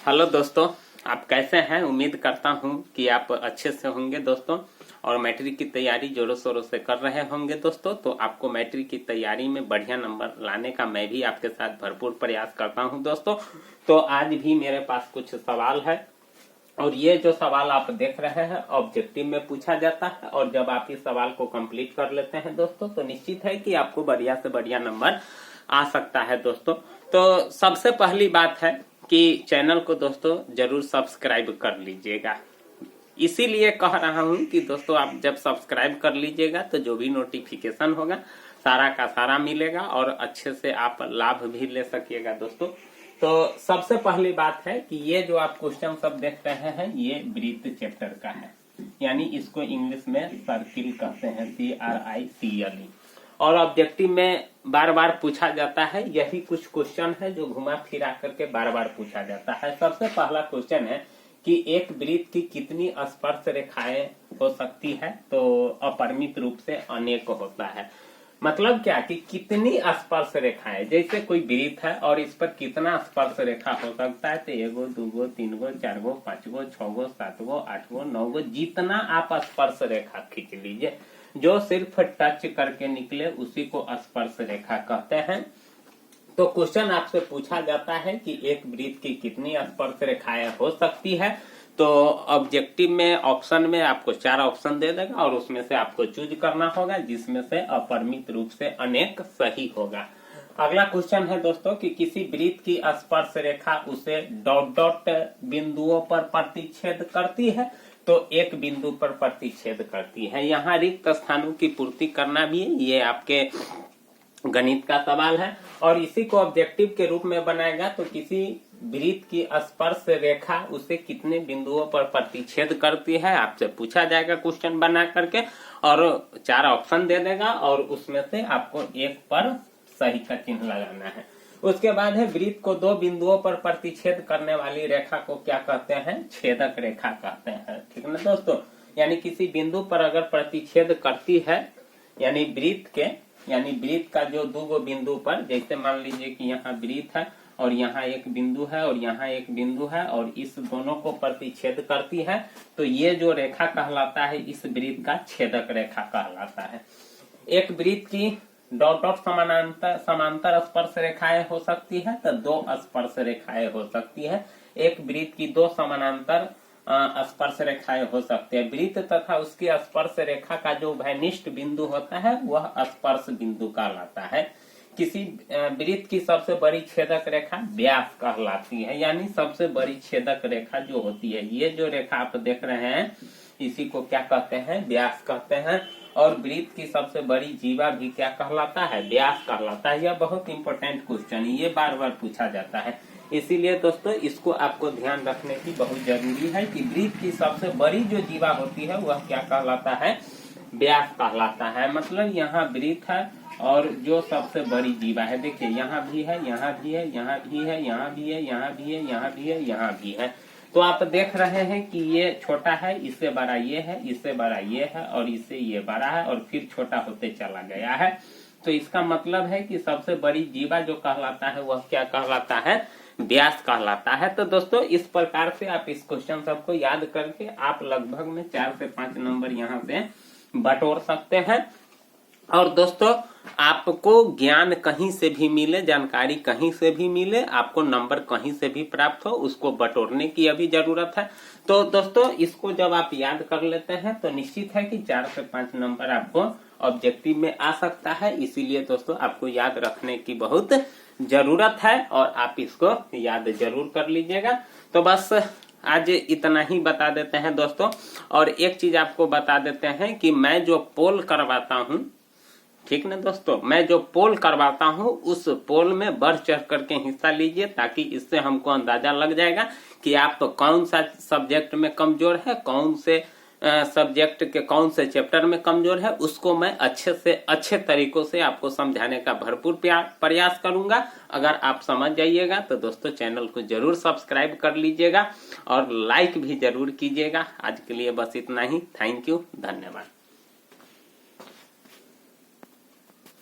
Hello दोस्तों, आप कैसे हैं। उम्मीद करता हूं कि आप अच्छे से होंगे दोस्तों और मैट्रिक की तैयारी जोरों शोरों से कर रहे होंगे दोस्तों। तो आपको मैट्रिक की तैयारी में बढ़िया नंबर लाने का मैं भी आपके साथ भरपूर प्रयास करता हूं दोस्तों। तो आज भी मेरे पास कुछ सवाल है और ये जो सवाल आप देख रहे हैं ऑब्जेक्टिव में पूछा जाता है और जब आप इस सवाल को कंप्लीट कर लेते हैं दोस्तों तो निश्चित है कि आपको बढ़िया से बढ़िया नंबर आ सकता है दोस्तों। तो सबसे पहली बात है कि चैनल को दोस्तों जरूर सब्सक्राइब कर लीजिएगा। इसीलिए कह रहा हूं कि दोस्तों आप जब सब्सक्राइब कर लीजिएगा तो जो भी नोटिफिकेशन होगा सारा का सारा मिलेगा और अच्छे से आप लाभ भी ले सकिएगा दोस्तों। तो सबसे पहली बात है कि ये जो आप क्वेश्चन सब देख रहे हैं ये ब्रीथ चैप्टर का है, यानी इसको इंग्लिश में सर्किल कहते हैं, CRICLE। और ऑब्जेक्टिव में बार बार पूछा जाता है, यही कुछ क्वेश्चन है जो घुमा फिरा करके बार बार पूछा जाता है। सबसे पहला क्वेश्चन है कि एक वृत्त की कितनी स्पर्श रेखाएं हो सकती है। तो अपरिमित रूप से अनेक होता है। मतलब क्या कि कितनी स्पर्श रेखाएं, जैसे कोई वृत्त है और इस पर कितना स्पर्श रेखा हो सकता है। तो 1 2 3 4 5 6 7 8 9, जितना आप स्पर्श रेखा खींच लीजिए, जो सिर्फ टच करके निकले उसी को स्पर्श रेखा कहते हैं। तो क्वेश्चन आपसे पूछा जाता है कि एक वृत्त की कितनी स्पर्श रेखाएं हो सकती है। तो ऑब्जेक्टिव में ऑप्शन में आपको 4 ऑप्शन दे देगा और उसमें से आपको चूज करना होगा, जिसमें से अपरिमित रूप से अनेक सही होगा। अगला क्वेश्चन है दोस्तों कि किसी वृत्त की स्पर्श रेखा उसे डॉट डॉट बिंदुओं पर प्रतिच्छेद करती है। तो एक बिंदु पर प्रतिच्छेद करती है। यहाँ रिक्त स्थानों की पूर्ति करना भी है, ये आपके गणित का सवाल है और इसी को ऑब्जेक्टिव के रूप में बनाएगा। तो किसी वृत्त की स्पर्श रेखा उसे कितने बिंदुओं पर प्रतिच्छेद करती है आपसे पूछा जाएगा क्वेश्चन बना करके, और 4 ऑप्शन दे देगा और उसमें से आपको एक पर सही का चिन्ह लगाना है। उसके बाद है वृत्त को 2 बिंदुओं पर प्रतिच्छेद करने वाली रेखा को क्या कहते हैं, छेदक रेखा कहते हैं। ठीक है ना दोस्तों, यानी किसी बिंदु पर अगर प्रतिच्छेद करती है, यानी वृत्त का जो 2 बिंदु पर, जैसे मान लीजिए कि यहाँ वृत्त है और यहाँ एक बिंदु है और यहाँ एक बिंदु है और इस दोनों को प्रतिच्छेद करती है, तो ये जो रेखा कहलाता है इस वृत्त का छेदक रेखा कहलाता है। एक वृत्त की डॉट डॉट समांतर स्पर्श रेखाएं हो सकती है, तो 2 स्पर्श रेखाएं हो सकती है। एक वृत्त की 2 समानांतर स्पर्श रेखाएं हो सकती है। वृत्त तथा उसकी स्पर्श रेखा का जो भैनिष्ठ बिंदु होता है वह स्पर्श बिंदु कहलाता है। किसी वृत्त की सबसे बड़ी छेदक रेखा व्यास कहलाती है, यानी सबसे बड़ी छेदक रेखा जो होती है, ये जो रेखा आप देख रहे हैं इसी को क्या कहते हैं, व्यास कहते हैं। और वृत्त की सबसे बड़ी जीवा भी क्या कहलाता है, व्यास कहलाता है। यह बहुत इंपॉर्टेंट क्वेश्चन है, ये बार बार पूछा जाता है। इसीलिए दोस्तों इसको आपको ध्यान रखने की बहुत जरूरी है कि वृत्त की सबसे बड़ी जो जीवा होती है वह क्या कहलाता है, व्यास कहलाता है। मतलब यहाँ वृत्त है और जो सबसे बड़ी जीवा है, देखिए यहाँ भी है, यहाँ भी है, यहाँ भी है, यहाँ भी है, यहाँ भी है, यहाँ भी है, यहाँ भी है। तो आप देख रहे हैं कि ये छोटा है, इससे बड़ा ये है, इससे बड़ा ये है और इससे ये बड़ा है और फिर छोटा होते चला गया है। तो इसका मतलब है कि सबसे बड़ी जीवा जो कहलाता है वह क्या कहलाता है, व्यास कहलाता है। तो दोस्तों इस प्रकार से आप इस क्वेश्चन सबको याद करके आप लगभग में 4 से 5 नंबर यहाँ से बटोर सकते हैं। और दोस्तों आपको ज्ञान कहीं से भी मिले, जानकारी कहीं से भी मिले, आपको नंबर कहीं से भी प्राप्त हो, उसको बटोरने की अभी जरूरत है। तो दोस्तों इसको जब आप याद कर लेते हैं तो निश्चित है कि 4 से 5 नंबर आपको ऑब्जेक्टिव में आ सकता है। इसीलिए दोस्तों आपको याद रखने की बहुत जरूरत है और आप इसको याद जरूर कर लीजिएगा। तो बस आज इतना ही बता देते हैं दोस्तों। और एक चीज आपको बता देते हैं कि मैं जो पोल करवाता हूँ, ठीक ना दोस्तों, मैं जो पोल करवाता हूँ उस पोल में बढ़ चढ़ करके हिस्सा लीजिए, ताकि इससे हमको अंदाजा लग जाएगा कि आप तो कौन सा सब्जेक्ट में कमजोर है, कौन से सब्जेक्ट के कौन से चैप्टर में कमजोर है, उसको मैं अच्छे से अच्छे तरीकों से आपको समझाने का भरपूर प्रयास करूंगा। अगर आप समझ जाइएगा तो दोस्तों चैनल को जरूर सब्सक्राइब कर लीजिएगा और लाइक भी जरूर कीजिएगा। आज के लिए बस इतना ही। थैंक यू, धन्यवाद।